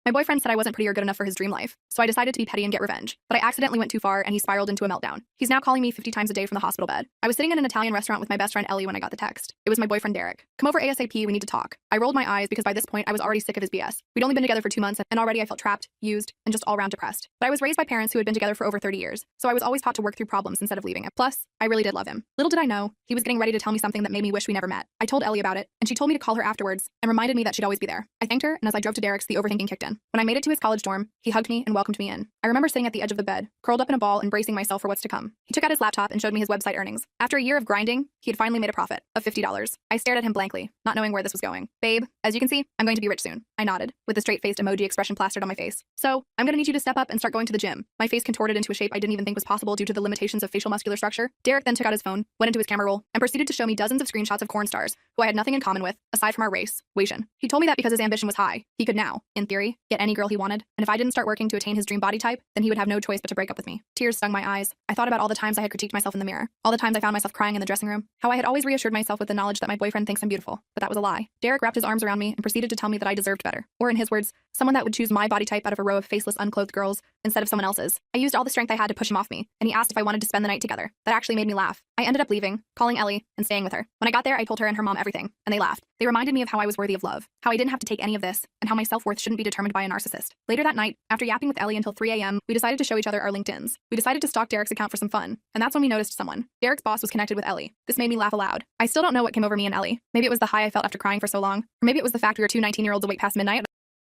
My boyfriend said I wasn't pretty or good enough for his dream life, so I decided to be petty and get revenge. But I accidentally went too far and he spiraled into a meltdown. He's now calling me 50 times a day from the hospital bed. I was sitting in an Italian restaurant with my best friend Ellie when I got the text. It was my boyfriend Derek. Come over ASAP, we need to talk. I rolled my eyes because by this point I was already sick of his BS. We'd only been together for 2 months and already I felt trapped, used, and just all around depressed. But I was raised by parents who had been together for over 30 years, so I was always taught to work through problems instead of leaving it. Plus, I really did love him. Little did I know, he was getting ready to tell me something that made me wish we never met. I told Ellie about it, and she told me to call her afterwards and reminded me that she'd always be there. I thanked her, and as I drove to Derek's, the overthinking kicked in. When I made it to his college dorm, he hugged me and welcomed me in. I remember sitting at the edge of the bed, curled up in a ball and bracing myself for what's to come. He took out his laptop and showed me his website earnings. After a year of grinding, he had finally made a profit of $50. I stared at him blankly, not knowing where this was going. Babe, as you can see, I'm going to be rich soon. I nodded, with the straight-faced emoji expression plastered on my face. So, I'm gonna need you to step up and start going to the gym. My face contorted into a shape I didn't even think was possible due to the limitations of facial muscular structure. Derek then took out his phone, went into his camera roll, and proceeded to show me dozens of screenshots of corn stars, who I had nothing in common with, aside from our race, Asian. He told me that because his ambition was high, he could now, in theory, get any girl he wanted, and if I didn't start working to attain his dream body type, then he would have no choice but to break up with me. Tears stung my eyes. I thought about all the times I had critiqued myself in the mirror, all the times I found myself crying in the dressing room, how I had always reassured myself with the knowledge that my boyfriend thinks I'm beautiful, but that was a lie. Derek wrapped his arms around me and proceeded to tell me that I deserved better, or in his words, someone that would choose my body type out of a row of faceless, unclothed girls instead of someone else's. I used all the strength I had to push him off me, and he asked if I wanted to spend the night together. That actually made me laugh. I ended up leaving, calling Ellie, and staying with her. When I got there, I told her and her mom everything, and they laughed. They reminded me of how I was worthy of love, how I didn't have to take any of this, and how my self-worth shouldn't be determined by a narcissist. Later that night, after yapping with Ellie until 3 a.m., we decided to show each other our LinkedIns. We decided to stalk Derek's account for some fun, and that's when we noticed someone. Derek's boss was connected with Ellie. This made me laugh aloud. I still don't know what came over me and Ellie. Maybe it was the high I felt after crying for so long, or maybe it was the fact we were two 19-year-olds awake past midnight.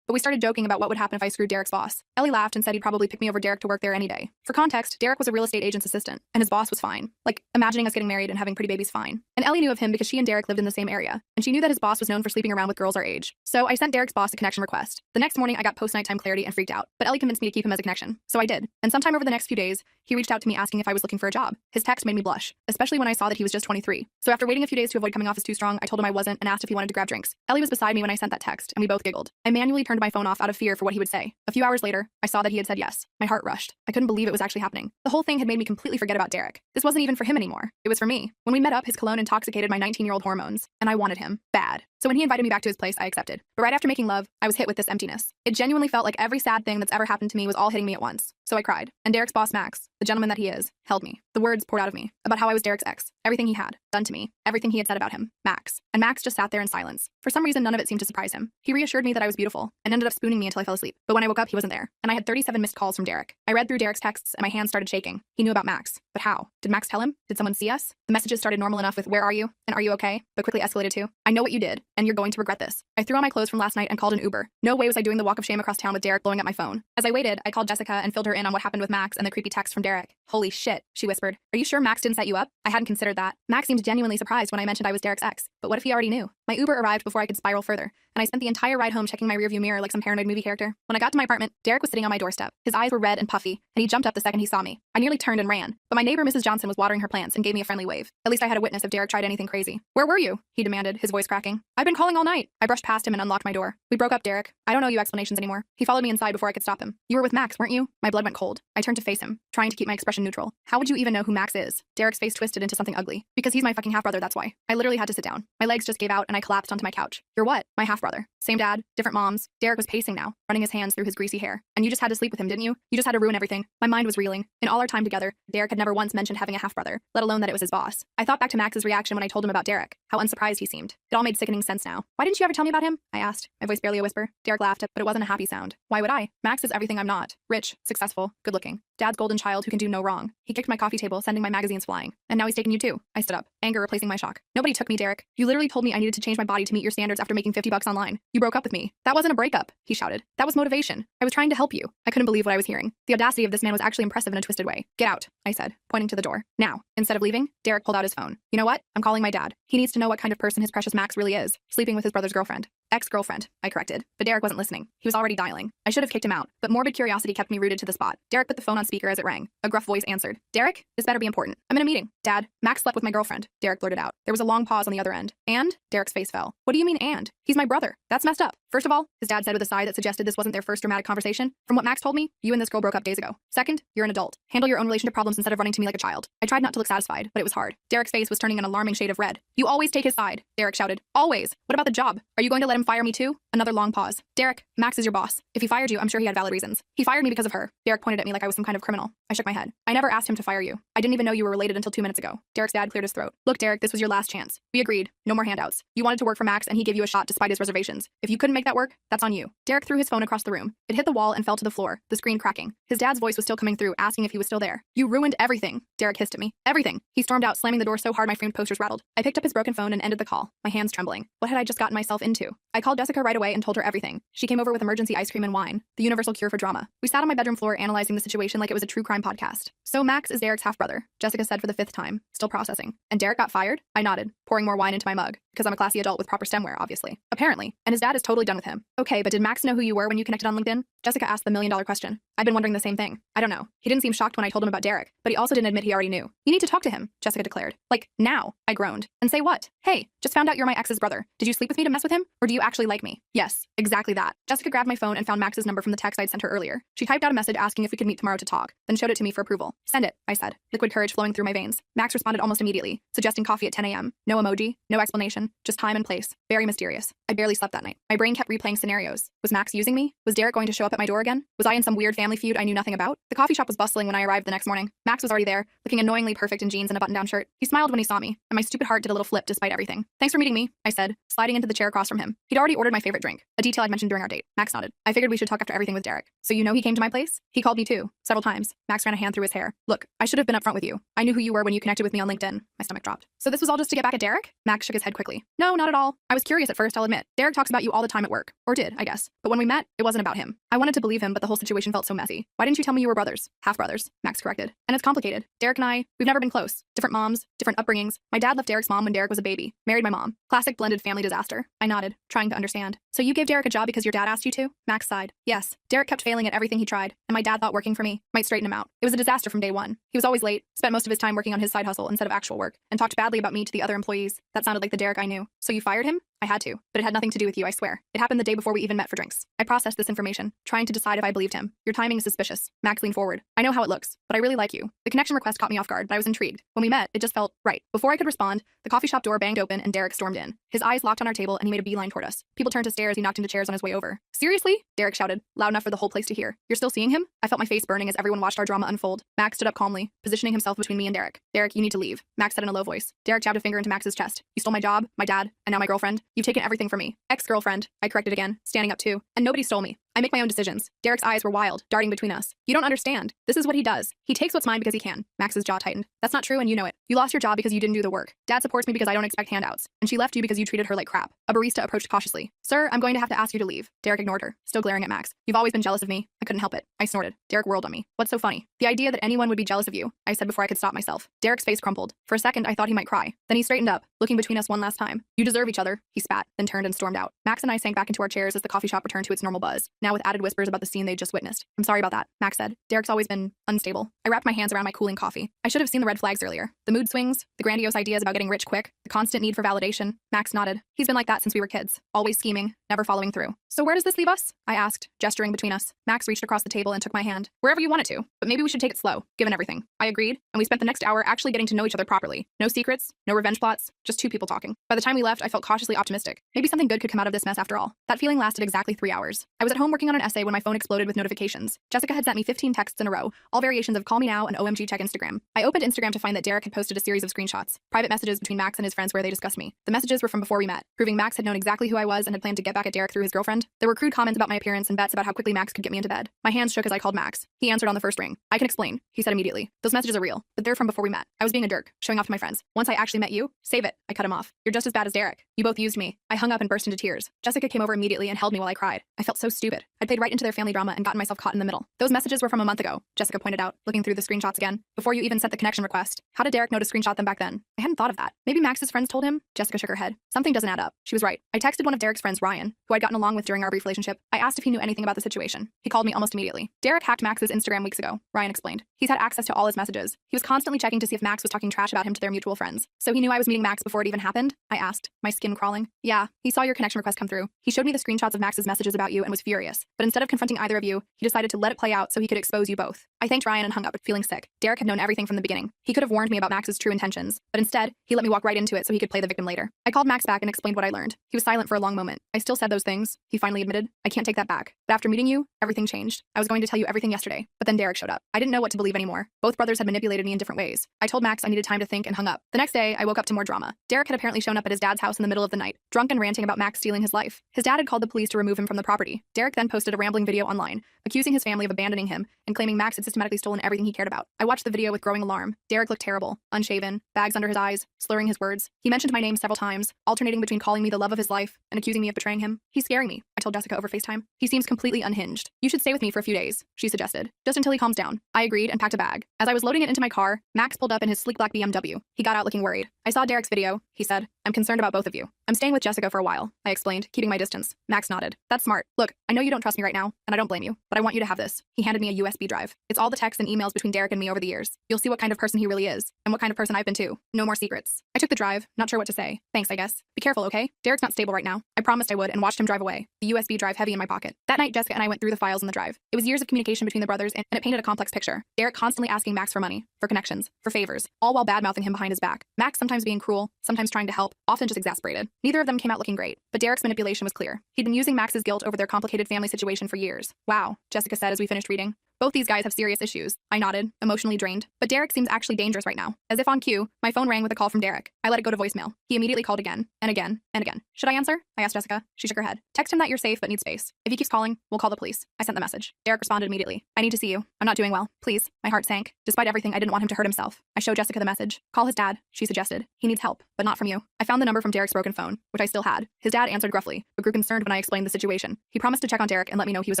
But we started joking about what would happen if I screwed Derek's boss. Ellie laughed and said he'd probably pick me over Derek to work there any day. For context, Derek was a real estate agent's assistant, and his boss was fine. Like, imagining us getting married and having pretty babies fine. And Ellie knew of him because she and Derek lived in the same area, and she knew that his boss was known for sleeping around with girls our age. So I sent Derek's boss a connection request. The next morning, I got post-nighttime clarity and freaked out, but Ellie convinced me to keep him as a connection. So I did. And sometime over the next few days, he reached out to me asking if I was looking for a job. His text made me blush, especially when I saw that he was just 23. So after waiting a few days to avoid coming off as too strong, I told him I wasn't and asked if he wanted to grab drinks. Ellie was beside me when I sent that text, and we both giggled. I manually turned my phone off out of fear for what he would say. A few hours later, I saw that he had said yes. My heart rushed. I couldn't believe it was actually happening. The whole thing had made me completely forget about Derek. This wasn't even for him anymore. It was for me. When we met up, his cologne intoxicated my 19-year-old hormones, and I wanted him. Bad. So when he invited me back to his place, I accepted. But right after making love, I was hit with this emptiness. It genuinely felt like every sad thing that's ever happened to me was all hitting me at once. So I cried. And Derek's boss, Max, the gentleman that he is, held me. The words poured out of me about how I was Derek's ex. Everything he had done to me. Everything he had said about him. Max. And Max just sat there in silence. For some reason, none of it seemed to surprise him. He reassured me that I was beautiful and ended up spooning me until I fell asleep. But when I woke up, he wasn't there. And I had 37 missed calls from Derek. I read through Derek's texts and my hands started shaking. He knew about Max. But how? Did Max tell him? Did someone see us? The messages started normal enough with "Where are you?" and "Are you okay?" but quickly escalated to "I know what you did, and you're going to regret this." I threw on my clothes from last night and called an Uber. No way was I doing the walk of shame across town with Derek blowing up my phone. As I waited, I called Jessica and filled her in on what happened with Max and the creepy text from Derek. "Holy shit," she whispered. "Are you sure Max didn't set you up?" I hadn't considered that. Max seemed genuinely surprised when I mentioned I was Derek's ex. But what if he already knew? My Uber arrived before I could spiral further, and I spent the entire ride home checking my rearview mirror like some paranoid movie character. When I got to my apartment, Derek was sitting on my doorstep. His eyes were red and puffy, and he jumped up the second he saw me. I nearly turned and ran, but my neighbor Mrs. Johnson was watering her plants and gave me a friendly wave. At least I had a witness if Derek tried anything crazy. "Where were you?" he demanded, his voice cracking. "I've been calling all night." I brushed past him and unlocked my door. "We broke up, Derek. I don't owe you explanations anymore." He followed me inside before I could stop him. "You were with Max, weren't you?" My blood went cold. I turned to face him, trying to keep my expression neutral. "How would you even know who Max is?" Derek's face twisted into something ugly. "Because he's my fucking half-brother, that's why." I literally had to sit down. My legs just gave out and I collapsed onto my couch. "You're what?" "My half-brother. Same dad, different moms." Derek was pacing now, running his hands through his greasy hair. "And you just had to sleep with him, didn't you? You just had to ruin everything." My mind was reeling. In all our time together, Derek had never once mentioned having a half-brother, let alone that it was his boss. I thought back to Max's reaction when I told him about Derek, how unsurprised he seemed. It all made sickening sense now. "Why didn't you ever tell me about him?" I asked, my voice barely a whisper. Derek laughed, but it wasn't a happy sound. "Why would I? Max is everything I'm not. Rich, successful, good-looking. Dad's golden child who can do no wrong." He kicked my coffee table, sending my magazines flying. "And now he's taking you too." I stood up, anger replacing my shock. "Nobody took me, Derek. You literally told me I needed to change my body to meet your standards after making $50 online. You broke up with me." "That wasn't a breakup," he shouted. "That was motivation. I was trying to help you." I couldn't believe what I was hearing. The audacity of this man was actually impressive in a twisted way. "Get out," I said, pointing to the door. "Now." Instead of leaving, Derek pulled out his phone. "You know what? I'm calling my dad. He needs to know what kind of person his precious Max really is, sleeping with his brother's girlfriend." "Ex-girlfriend," I corrected, but Derek wasn't listening. He was already dialing. I should have kicked him out, but morbid curiosity kept me rooted to the spot. Derek put the phone on speaker as it rang. A gruff voice answered. "Derek, this better be important." "I'm in a meeting." "Dad, Max slept with my girlfriend," Derek blurted out. There was a long pause on the other end. "And?" Derek's face fell. "What do you mean, and? He's my brother. That's messed up." "First of all," his dad said with a sigh that suggested this wasn't their first dramatic conversation, "from what Max told me, you and this girl broke up days ago. Second, you're an adult. Handle your own relationship problems instead of running to me like a child." I tried not to look satisfied, but it was hard. Derek's face was turning an alarming shade of red. "You always take his side," Derek shouted. "Always. What about the job? Are you going to let him him fire me too? Another long pause. Derek, Max is your boss. If he fired you, I'm sure he had valid reasons. He fired me because of her. Derek pointed at me like I was some kind of criminal. I shook my head. I never asked him to fire you. I didn't even know you were related until 2 minutes ago. Derek's dad cleared his throat. Look, Derek, this was your last chance. We agreed. No more handouts. You wanted to work for Max and he gave you a shot despite his reservations. If you couldn't make that work, that's on you. Derek threw his phone across the room. It hit the wall and fell to the floor, the screen cracking. His dad's voice was still coming through, asking if he was still there. You ruined everything. Derek hissed at me. Everything. He stormed out, slamming the door so hard my framed posters rattled. I picked up his broken phone and ended the call, my hands trembling. What had I just gotten myself into? I called Jessica right away and told her everything. She came over with emergency ice cream and wine, the universal cure for drama. We sat on my bedroom floor analyzing the situation like it was a true crime podcast. So Max is Derek's half-brother, Jessica said for the 5th time, still processing. And Derek got fired? I nodded, pouring more wine into my mug, because I'm a classy adult with proper stemware, obviously. Apparently. And his dad is totally done with him. Okay, but did Max know who you were when you connected on LinkedIn? Jessica asked the million-dollar question. I'd been wondering the same thing. I don't know. He didn't seem shocked when I told him about Derek, but he also didn't admit he already knew. You need to talk to him, Jessica declared. Like, now, I groaned. And say what? Hey, just found out you're my ex's brother. Did you sleep with me to mess with him? Or do you actually like me? Yes, exactly that. Jessica grabbed my phone and found Max's number from the text I'd sent her earlier. She typed out a message asking if we could meet tomorrow to talk, then showed it to me for approval. Send it, I said, liquid courage flowing through my veins. Max responded almost immediately, suggesting coffee at 10 a.m. No emoji, no explanation, just time and place. Very mysterious. I barely slept that night. My brain kept replaying scenarios. Was Max using me? Was Derek going to show up at my door again? Was I in some weird family feud I knew nothing about? The coffee shop was bustling when I arrived the next morning. Max was already there, looking annoyingly perfect in jeans and a button-down shirt. He smiled when he saw me, and my stupid heart did a little flip despite everything. Thanks for meeting me, I said, sliding into the chair across from him. He'd already ordered my favorite drink, a detail I'd mentioned during our date. Max nodded. I figured we should talk after everything with Derek. So you know he came to my place? He called me too, several times. Max ran a hand through his hair. Look, I should have been upfront with you. I knew who you were when you connected with me on LinkedIn. My stomach dropped. So this was all just to get back at Derek? Max shook his head quickly. No, not at all. I was curious at first, I'll admit. Derek talks about you all the time at work. Or did, I guess. But when we met, it wasn't about him. I wanted to believe him, but the whole situation felt so messy. Why didn't you tell me you were brothers? Half-brothers, Max corrected. And it's complicated. Derek and I, we've never been close. Different moms, different upbringings. My dad left Derek's mom when Derek was a baby. Married my mom. Classic blended family disaster. I nodded, trying to understand. So you gave Derek a job because your dad asked you to? Max sighed. Yes. Derek kept failing at everything he tried, and my dad thought working for me might straighten him out. It was a disaster from day one. He was always late, spent most of his time working on his side hustle instead of actual work, and talked badly about me to the other employees. That sounded like the Derek I knew. So you fired him? I had to, but it had nothing to do with you, I swear. It happened the day before we even met for drinks. I processed this information, trying to decide if I believed him. Your timing is suspicious. Max leaned forward. I know how it looks, but I really like you. The connection request caught me off guard, but I was intrigued. When we met, it just felt right. Before I could respond, the coffee shop door banged open and Derek stormed in. His eyes locked on our table and he made a beeline toward us. People turned to stare as he knocked into chairs on his way over. Seriously? Derek shouted, loud enough for the whole place to hear. You're still seeing him? I felt my face burning as everyone watched our drama unfold. Max stood up calmly, positioning himself between me and Derek. Derek, you need to leave, Max said in a low voice. Derek jabbed a finger into Max's chest. You stole my job, my dad, and now my girlfriend. You've taken everything from me. Ex-girlfriend, I corrected again, standing up too. And nobody stole me. I make my own decisions. Derek's eyes were wild, darting between us. You don't understand. This is what he does. He takes what's mine because he can. Max's jaw tightened. That's not true and you know it. You lost your job because you didn't do the work. Dad supports me because I don't expect handouts. And she left you because you treated her like crap. A barista approached cautiously. Sir, I'm going to have to ask you to leave. Derek ignored her, still glaring at Max. You've always been jealous of me. I couldn't help it. I snorted. Derek whirled on me. What's so funny? The idea that anyone would be jealous of you, I said before I could stop myself. Derek's face crumpled. For a second, I thought he might cry. Then he straightened up, looking between us one last time. You deserve each other, he spat, then turned and stormed out. Max and I sank back into our chairs as the coffee shop returned to its normal buzz, now with added whispers about the scene they'd just witnessed. I'm sorry about that, Max said. Derek's always been unstable. I wrapped my hands around my cooling coffee. I should have seen the red flags earlier. The mood swings, the grandiose ideas about getting rich quick, the constant need for validation. Max nodded. He's been like that since we were kids. Always scheming, never following through. So where does this leave us? I asked, gesturing between us. Max reached across the table and took my hand. Wherever you want it to, but maybe we should take it slow, given everything. I agreed, and we spent the next hour actually getting to know each other properly. No secrets, no revenge plots, just two people talking. By the time we left, I felt cautiously optimistic. Maybe something good could come out of this mess after all. That feeling lasted exactly 3 hours. I was at home working on an essay when my phone exploded with notifications. Jessica had sent me 15 texts in a row, all variations of call me now and OMG check Instagram. I opened Instagram to find that Derek had posted a series of screenshots, private messages between Max and his friends where they discussed me. The messages were from before we met, proving Max had known exactly who I was and had planned to get back at Derek through his girlfriend. There were crude comments about my appearance and bets about how quickly Max could get me into bed. My hands shook as I called Max. He answered on the first ring. I can explain, he said immediately. Those messages are real, but they're from before we met. I was being a jerk, showing off to my friends. Once I actually met you, save it. I cut him off. You're just as bad as Derek. You both used me. I hung up and burst into tears. Jessica came over immediately and held me while I cried. I felt so stupid. I'd played right into their family drama and gotten myself caught in the middle. Those messages were from a month ago, Jessica pointed out, looking through the screenshots again. Before you even sent the connection request. How did Derek know to screenshot them back then? I hadn't thought of that. Maybe Max's friends told him? Jessica shook her head. Something doesn't add up. She was right. I texted one of Derek's friends, Ryan, who I'd gotten along with during our brief relationship. I asked if he knew anything about the situation. He called me almost immediately. Derek hacked Max's Instagram weeks ago, Ryan explained. He's had access to all his messages. He was constantly checking to see if Max was talking trash about him to their mutual friends. So he knew I was meeting Max before it even happened? I asked, my skin crawling. Yeah, he saw your connection request come through. He showed me the screenshots of Max's messages about you and was furious. But instead of confronting either of you, he decided to let it play out so he could expose you both. I thanked Ryan and hung up, feeling sick. Derek had known everything from the beginning. He could have warned me about Max's true intentions, but instead, he let me walk right into it so he could play the victim later. I called Max back and explained what I learned. He was silent for a long moment. I still said those things, he finally admitted. I can't take that back. But after meeting you, everything changed. I was going to tell you everything yesterday, but then Derek showed up. I didn't know what to believe anymore. Both brothers had manipulated me in different ways. I told Max I needed time to think and hung up. The next day, I woke up to more drama. Derek had apparently shown up at his dad's house in the middle of the night, drunk and ranting about Max stealing his life. His dad had called the police to remove him from the property. Derek then posted a rambling video online, accusing his family of abandoning him and claiming Max had systematically stolen everything he cared about. I watched the video with growing alarm. Derek looked terrible, unshaven, bags under his eyes, slurring his words. He mentioned my name several times, alternating between calling me the love of his life and accusing me of betraying him. He's scaring me, I told Jessica over FaceTime. He seems completely unhinged. You should stay with me for a few days, she suggested, just until he calms down. I agreed and packed a bag. As I was loading it into my car, Max pulled up in his sleek black BMW. He got out looking worried. I saw Derek's video, he said. I'm concerned about both of you. I'm staying with Jessica for a while, I explained, keeping my distance. Max nodded. That's smart. Look, I know you don't trust me right now, and I don't blame you, but I want you to have this. He handed me a USB drive. It's all the texts and emails between Derek and me over the years. You'll see what kind of person he really is, and what kind of person I've been too. No more secrets. I took the drive, not sure what to say. Thanks, I guess. Be careful, okay? Derek's not stable right now. I promised I would and watched him drive away, the USB drive heavy in my pocket. That night, Jessica and I went through the files in the drive. It was years of communication between the brothers, and it painted a complex picture. Derek constantly asking Max for money, for connections, for favors, all while bad-mouthing him behind his back. Max sometimes being cruel, sometimes trying to help, often just exasperated. Neither of them came out looking great, but Derek's manipulation was clear. He'd been using Max's guilt over their complicated family situation for years. Wow, Jessica said as we finished reading. Both these guys have serious issues. I nodded, emotionally drained. But Derek seems actually dangerous right now. As if on cue, my phone rang with a call from Derek. I let it go to voicemail. He immediately called again, and again, and again. Should I answer? I asked Jessica. She shook her head. Text him that you're safe but need space. If he keeps calling, we'll call the police. I sent the message. Derek responded immediately. I need to see you. I'm not doing well. Please. My heart sank. Despite everything, I didn't want him to hurt himself. I showed Jessica the message. Call his dad, she suggested. He needs help, but not from you. I found the number from Derek's broken phone, which I still had. His dad answered gruffly, but grew concerned when I explained the situation. He promised to check on Derek and let me know he was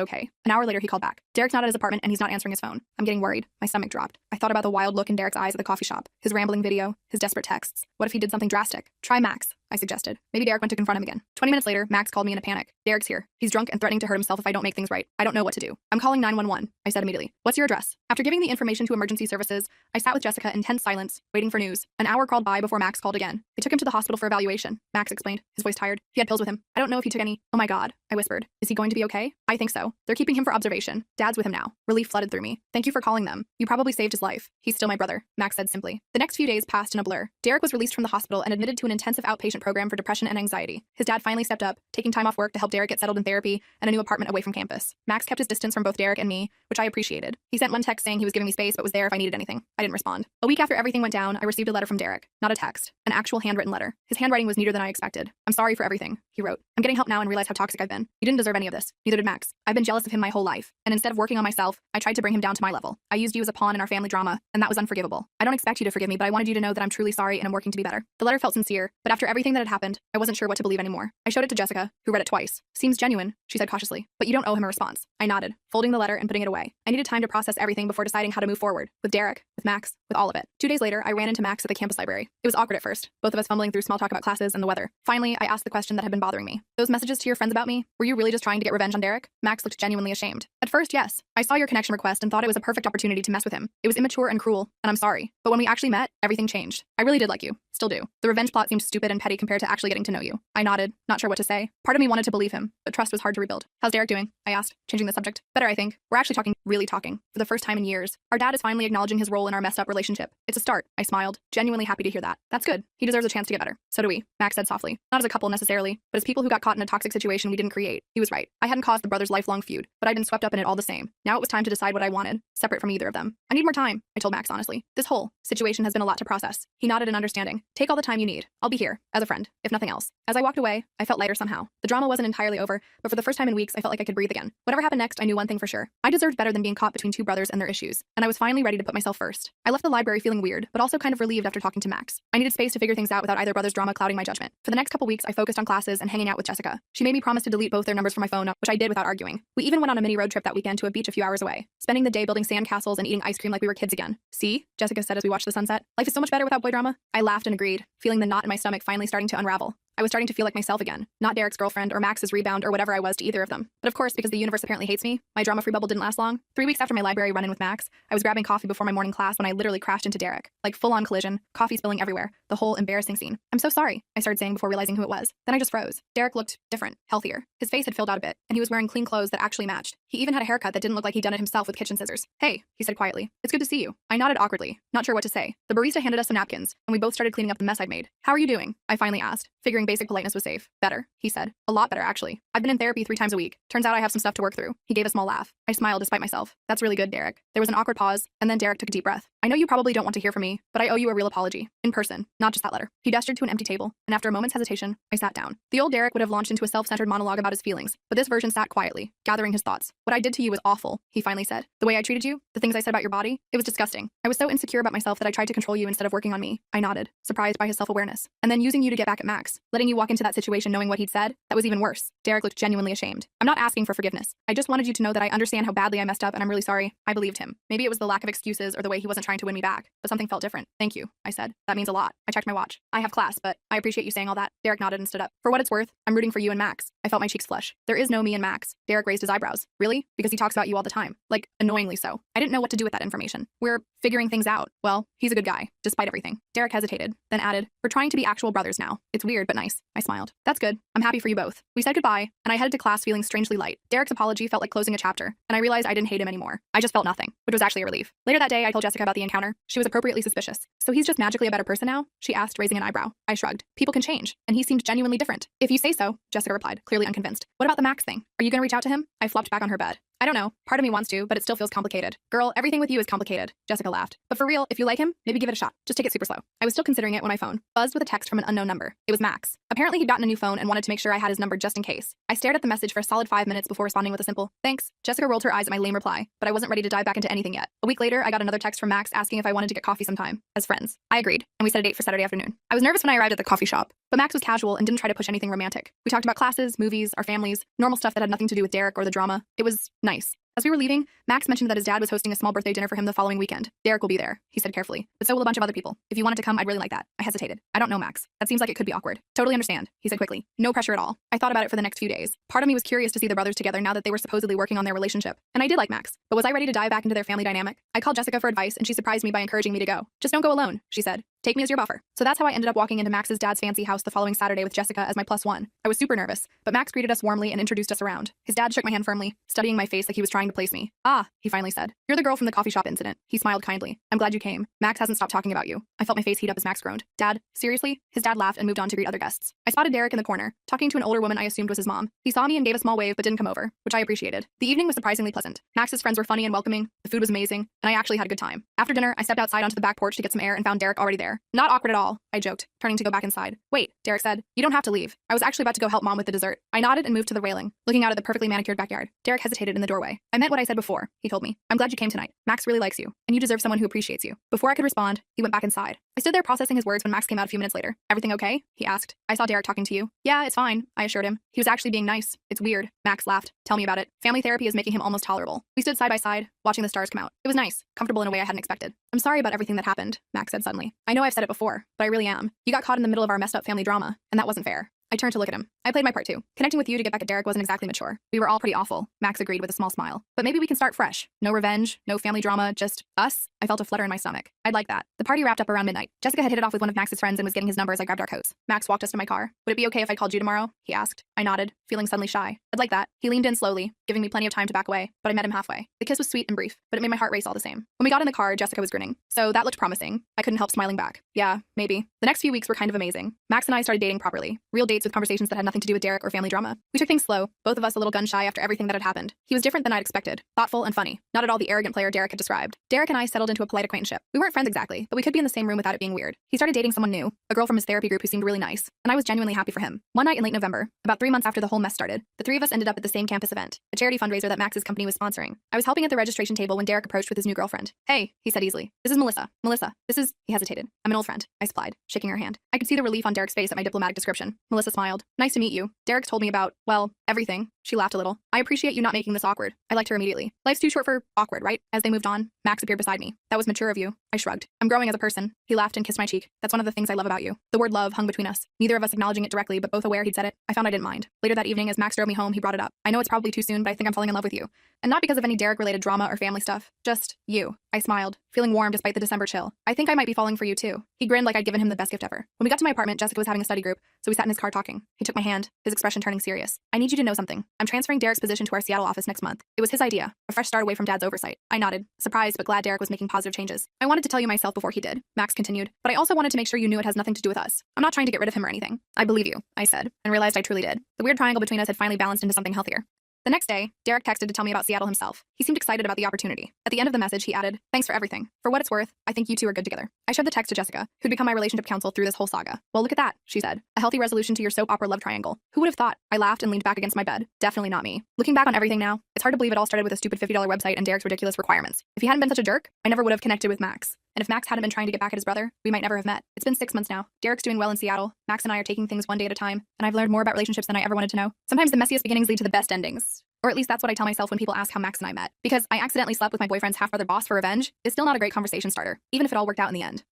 okay. An hour later, he called back. Derek's not at his apartment and he's not answering his phone. I'm getting worried. My stomach dropped. I thought about the wild look in Derek's eyes at the coffee shop, his rambling video, his desperate texts. What if he did something drastic? Try Max, I suggested. Maybe Derek went to confront him again. 20 minutes later, Max called me in a panic. Derek's here. He's drunk and threatening to hurt himself if I don't make things right. I don't know what to do. I'm calling 911, I said immediately. What's your address? After giving the information to emergency services, I sat with Jessica in tense silence, waiting for news. An hour crawled by before Max called again. They took him to the hospital for evaluation, Max explained, his voice tired. He had pills with him. I don't know if he took any. Oh my God, I whispered. Is he going to be okay? I think so. They're keeping him for observation. Dad's with him now. Relief flooded through me. Thank you for calling them. You probably saved his life. He's still my brother, Max said simply. The next few days passed in a blur. Derek was released from the hospital and admitted to an intensive outpatient program for depression and anxiety. His dad finally stepped up, taking time off work to help Derek get settled in therapy and a new apartment away from campus. Max kept his distance from both Derek and me, which I appreciated. He sent one text saying he was giving me space but was there if I needed anything. I didn't respond. A week after everything went down, I received a letter from Derek. Not a text. An actual handwritten letter. His handwriting was neater than I expected. I'm sorry for everything, he wrote. I'm getting help now and realize how toxic I've been. He didn't deserve any of this. Neither did Max. I've been jealous of him my whole life. And instead of working on myself, I tried to bring him down to my level. I used you as a pawn in our family drama, and that was unforgivable. I don't expect you to forgive me, but I wanted you to know that I'm truly sorry and I'm working to be better. The letter felt sincere, but after everything that had happened, I wasn't sure what to believe anymore. I showed it to Jessica, who read it twice. Seems genuine, she said cautiously, but you don't owe him a response. I nodded, folding the letter and putting it away. I needed time to process everything before deciding how to move forward. With Derek, with Max, with all of it. 2 days later, I ran into Max at the campus library. It was awkward at first, both of us fumbling through small talk about classes and the weather. Finally, I asked the question that had been bothering me. Those messages to your friends about me, were you really just trying to get revenge on Derek? Max looked genuinely ashamed. At first, yes. I saw your connection request and thought it was a perfect opportunity to mess with him. It was immature and cruel, and I'm sorry. But when we actually met, everything changed. I really did like you. Still do. The revenge plot seemed stupid and petty compared to actually getting to know you. I nodded, not sure what to say. Part of me wanted to believe him, but trust was hard to rebuild. How's Derek doing? I asked, changing the subject. Better, I think. We're actually talking, really talking, for the first time in years. Our dad is finally acknowledging his role in our messed up relationship. It's a start. I smiled, genuinely happy to hear that. That's good. He deserves a chance to get better. So do we, Max said softly. Not as a couple necessarily, but as people who got caught in a toxic situation we didn't create. He was right. I hadn't caused the brothers' lifelong feud, but I'd been swept up in it all the same. Now it was time to decide what I wanted, separate from either of them. I need more time, I told Max honestly. This whole situation has been a lot to process. He nodded in understanding. Take all the time you need. I'll be here, as a friend, if nothing else. As I walked away, I felt lighter somehow. The drama wasn't entirely over, but for the first time in weeks, I felt like I could breathe again. Whatever happened next, I knew one thing for sure. I deserved better than being caught between two brothers and their issues, and I was finally ready to put myself first. I left the library feeling weird, but also kind of relieved after talking to Max. I needed space to figure things out without either brother's drama clouding my judgment. For the next couple weeks, I focused on classes and hanging out with Jessica. She made me promise to delete both their numbers from my phone, which I did without arguing. We even went on a mini road trip that weekend to a beach a few hours away, spending the day building sandcastles and eating ice cream like we were kids again. See? Jessica said as we watched the sunset. Life is so much better without boy drama. I laughed and agreed, feeling the knot in my stomach finally starting to unravel. I was starting to feel like myself again, not Derek's girlfriend or Max's rebound or whatever I was to either of them. But of course, because the universe apparently hates me, my drama-free bubble didn't last long. 3 weeks after my library run-in with Max, I was grabbing coffee before my morning class when I literally crashed into Derek. Like full-on collision, coffee spilling everywhere, the whole embarrassing scene. I'm so sorry, I started saying before realizing who it was. Then I just froze. Derek looked different, healthier. His face had filled out a bit, and he was wearing clean clothes that actually matched. He even had a haircut that didn't look like he'd done it himself with kitchen scissors. Hey, he said quietly. It's good to see you. I nodded awkwardly, not sure what to say. The barista handed us some napkins, and we both started cleaning up the mess I'd made. How are you doing? I finally asked, figuring basic politeness was safe. Better, he said. A lot better, actually. I've been in therapy 3 times a week. Turns out I have some stuff to work through. He gave a small laugh. I smiled despite myself. That's really good, Derek. There was an awkward pause, and then Derek took a deep breath. I know you probably don't want to hear from me, but I owe you a real apology. In person, not just that letter. He gestured to an empty table, and after a moment's hesitation, I sat down. The old Derek would have launched into a self-centered monologue about his feelings, but this version sat quietly, gathering his thoughts. What I did to you was awful, he finally said. The way I treated you, the things I said about your body, it was disgusting. I was so insecure about myself that I tried to control you instead of working on me. I nodded, surprised by his self-awareness. And then using you to get back at Max, letting you walk into that situation knowing what he'd said, that was even worse. Derek looked genuinely ashamed. I'm not asking for forgiveness. I just wanted you to know that I understand how badly I messed up and I'm really sorry. I believed him. Maybe it was the lack of excuses or the way he wasn't trying to win me back, but something felt different. Thank you, I said. That means a lot. I checked my watch. I have class, but I appreciate you saying all that. Derek nodded and stood up. For what it's worth, I'm rooting for you and Max. I felt my cheeks flush. There is no me and Max. Derek raised his eyebrows. Really? Because he talks about you all the time. Like, annoyingly so. I didn't know what to do with that information. We're figuring things out. Well, he's a good guy, despite everything. Derek hesitated, then added, we're trying to be actual brothers now. It's weird, but nice. I smiled. That's good. I'm happy for you both. We said goodbye, and I headed to class feeling strangely light. Derek's apology felt like closing a chapter, and I realized I didn't hate him anymore. I just felt nothing, which was actually a relief. Later that day, I told Jessica about the encounter. She was appropriately suspicious. So he's just magically a better person now? She asked, raising an eyebrow. I shrugged. People can change, and he seemed genuinely different. If you say so, Jessica replied, clearly unconvinced. What about the Max thing? Are you gonna reach out to him? I flopped back on her bed. I don't know. Part of me wants to, but it still feels complicated. Girl, everything with you is complicated. Jessica laughed. But for real, if you like him, maybe give it a shot. Just take it super slow. I was still considering it when my phone buzzed with a text from an unknown number. It was Max. Apparently he'd gotten a new phone and wanted to make sure I had his number just in case. I stared at the message for a solid 5 minutes before responding with a simple, thanks. Jessica rolled her eyes at my lame reply, but I wasn't ready to dive back into anything yet. A week later, I got another text from Max asking if I wanted to get coffee sometime, as friends. I agreed, and we set a date for Saturday afternoon. I was nervous when I arrived at the coffee shop, but Max was casual and didn't try to push anything romantic. We talked about classes, movies, our families, normal stuff that had nothing to do with Derek or the drama. It was nice. As we were leaving, Max mentioned that his dad was hosting a small birthday dinner for him the following weekend. Derek will be there, he said carefully, but so will a bunch of other people. If you wanted to come, I'd really like that. I hesitated. I don't know, Max. That seems like it could be awkward. Totally understand, he said quickly. No pressure at all. I thought about it for the next few days. Part of me was curious to see the brothers together now that they were supposedly working on their relationship. And I did like Max, but was I ready to dive back into their family dynamic? I called Jessica for advice, and she surprised me by encouraging me to go. Just don't go alone, she said. Take me as your buffer. So that's how I ended up walking into Max's dad's fancy house the following Saturday with Jessica as my +1. I was super nervous, but Max greeted us warmly and introduced us around. His dad shook my hand firmly, studying my face like he was trying to place me. Ah, he finally said. You're the girl from the coffee shop incident. He smiled kindly. I'm glad you came. Max hasn't stopped talking about you. I felt my face heat up as Max groaned. Dad, seriously? His dad laughed and moved on to greet other guests. I spotted Derek in the corner, talking to an older woman I assumed was his mom. He saw me and gave a small wave but didn't come over, which I appreciated. The evening was surprisingly pleasant. Max's friends were funny and welcoming, the food was amazing, and I actually had a good time. After dinner, I stepped outside onto the back porch to get some air and found Derek already there. Not awkward at all, I joked, turning to go back inside. Wait, Derek said. You don't have to leave. I was actually about to go help Mom with the dessert. I nodded and moved to the railing, looking out at the perfectly manicured backyard. Derek hesitated in the doorway. I meant what I said before, he told me. I'm glad you came tonight. Max really likes you, and you deserve someone who appreciates you. Before I could respond, he went back inside. I stood there processing his words when Max came out a few minutes later. Everything okay? He asked. I saw Derek talking to you. Yeah, it's fine, I assured him. He was actually being nice. It's weird. Max laughed. Tell me about it. Family therapy is making him almost tolerable. We stood side by side, watching the stars come out. It was nice, comfortable in a way I hadn't expected. I'm sorry about everything that happened, Max said suddenly. I know I've said it before, but I really am. You got caught in the middle of our messed up family drama, and that wasn't fair. I turned to look at him. I played my part too. Connecting with you to get back at Derek wasn't exactly mature. We were all pretty awful, Max agreed with a small smile. But maybe we can start fresh. No revenge, no family drama, just us. I felt a flutter in my stomach. I'd like that. The party wrapped up around midnight. Jessica had hit it off with one of Max's friends and was getting his number as I grabbed our coats. Max walked us to my car. Would it be okay if I called you tomorrow? He asked. I nodded, feeling suddenly shy. I'd like that. He leaned in slowly, giving me plenty of time to back away, but I met him halfway. The kiss was sweet and brief, but it made my heart race all the same. When we got in the car, Jessica was grinning. So that looked promising. I couldn't help smiling back. Yeah, maybe. The next few weeks were kind of amazing. Max and I started dating properly. Real dates with conversations that had nothing to do with Derek or family drama. We took things slow, both of us a little gun-shy after everything that had happened. He was different than I'd expected, thoughtful and funny, not at all the arrogant player Derek had described. Derek and I settled into a polite acquaintanceship. We weren't friends exactly, but we could be in the same room without it being weird. He started dating someone new, a girl from his therapy group who seemed really nice, and I was genuinely happy for him. One night in late November, about 3 months after the whole mess started, the three of us ended up at the same campus event, a charity fundraiser that Max's company was sponsoring. I was helping at the registration table when Derek approached with his new girlfriend. Hey, he said easily. This is Melissa. Melissa, this is... He hesitated. I'm an old friend, I supplied, shaking her hand. I could see the relief on Derek's face at my diplomatic description. Melissa smiled. Nice to meet you. Derek told me about, well, everything. She laughed a little. I appreciate you not making this awkward. I liked her immediately. Life's too short for awkward, right? As they moved on, Max appeared beside me. That was mature of you. I shrugged. I'm growing as a person. He laughed and kissed my cheek. That's one of the things I love about you. The word love hung between us. Neither of us acknowledging it directly, but both aware he'd said it. I found I didn't mind. Later that evening, as Max drove me home, he brought it up. I know it's probably too soon, but I think I'm falling in love with you. And not because of any Derek-related drama or family stuff. Just you. I smiled, feeling warm despite the December chill. I think I might be falling for you too. He grinned like I'd given him the best gift ever. When we got to my apartment, Jessica was having a study group, so we sat in his car talking. He took my hand, his expression turning serious. I need you to know something. I'm transferring Derek's position to our Seattle office next month. It was his idea, a fresh start away from Dad's oversight. I nodded, surprised but glad Derek was making positive changes. I wanted to tell you myself before he did, Max continued, but I also wanted to make sure you knew it has nothing to do with us. I'm not trying to get rid of him or anything. I believe you, I said, and realized I truly did. The weird triangle between us had finally balanced into something healthier. The next day, Derek texted to tell me about Seattle himself. He seemed excited about the opportunity. At the end of the message, he added, "Thanks for everything. For what it's worth, I think you two are good together." I showed the text to Jessica, who'd become my relationship counsel through this whole saga. "Well, look at that," she said. "A healthy resolution to your soap opera love triangle. Who would have thought?" I laughed and leaned back against my bed. Definitely not me. Looking back on everything now, it's hard to believe it all started with a stupid $50 website and Derek's ridiculous requirements. If he hadn't been such a jerk, I never would have connected with Max. And if Max hadn't been trying to get back at his brother, we might never have met. It's been 6 months now. Derek's doing well in Seattle. Max and I are taking things one day at a time, and I've learned more about relationships than I ever wanted to know. Sometimes the messiest beginnings lead to the best endings. Or at least that's what I tell myself when people ask how Max and I met. Because I accidentally slept with my boyfriend's half-brother boss for revenge is still not a great conversation starter, even if it all worked out in the end.